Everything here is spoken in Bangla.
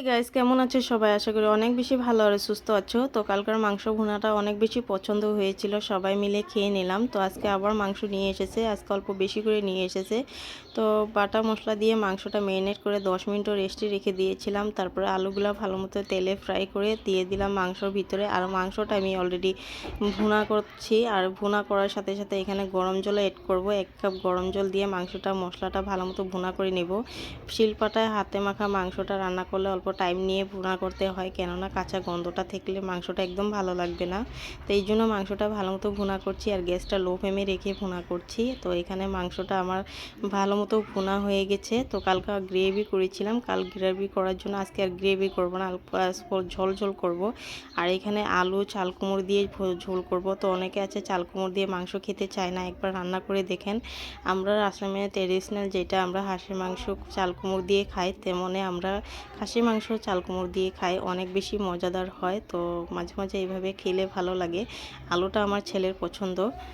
গাইস, কেমন আছো সবাই? আশা করি অনেক বেশি ভালো আর সুস্থ আছো। তো কালকার মাংস ভুনাটা অনেক বেশি পছন্দ হয়েছিল, সবাই মিলে খেয়ে নিলাম। তো আজকে আবার মাংস নিয়ে এসেছে, আজকে অল্প বেশি করে নিয়ে এসেছে। তো বাটা মশলা দিয়ে মাংসটা ম্যারিনেট করে 10 মিনিটও রেস্টে রেখে দিয়েছিলাম। তারপরে আলুগুলো ভালো মতো তেলে ফ্রাই করে দিয়ে দিলাম মাংসর ভিতরে। আর মাংসটা আমি অলরেডি ভুনা করছি, আর ভুনা করার সাথে সাথে এখানে গরম জল অ্যাড করব। 1 কাপ গরম জল দিয়ে মাংসটা মশলাটা ভালো মতো ভুনা করে নেব। শিলপাটায় হাতে মাখা মাংসটা রান্না করলে অল্প টাইম নিয়ে ভুনা করতে হয়, কেননা কাঁচা গন্ধটা থাকলে মাংসটা একদম ভালো লাগবে না। তো এই জন্য মাংসটা ভালো মতো ভুনা করছি, আর গ্যাসটা লো ফ্লেমে রেখে ভুনা করছি। তো এখানে মাংসটা আমার ভালো মতো ভুনা হয়ে গেছে। তো কালকে গ্রেভি করেছিলাম, কাল গ্রেভি করার জন্য আজকে আর গ্রেভি করব না, অল্প ঝোল ঝোল করব। আর এখানে আলু চাল কুমড়ো দিয়ে ঝোল করব। তো অনেকে আছে চাল কুমড়ো দিয়ে মাংস খেতে চায় না, একবার রান্না করে দেখেন। আমরা আসামের ট্রেডিশনাল যেটা আমরা হাঁসের মাংস চাল কুমড়ো দিয়ে খাই, তেমনি আমরা খাসি মাংস চাল কুমড়ো দিয়ে খাই, অনেক বেশি মজাদার হয়। তো মাঝে মাঝে এইভাবে খেলে ভালো লাগে। আলুটা আমার ছেলের পছন্দ।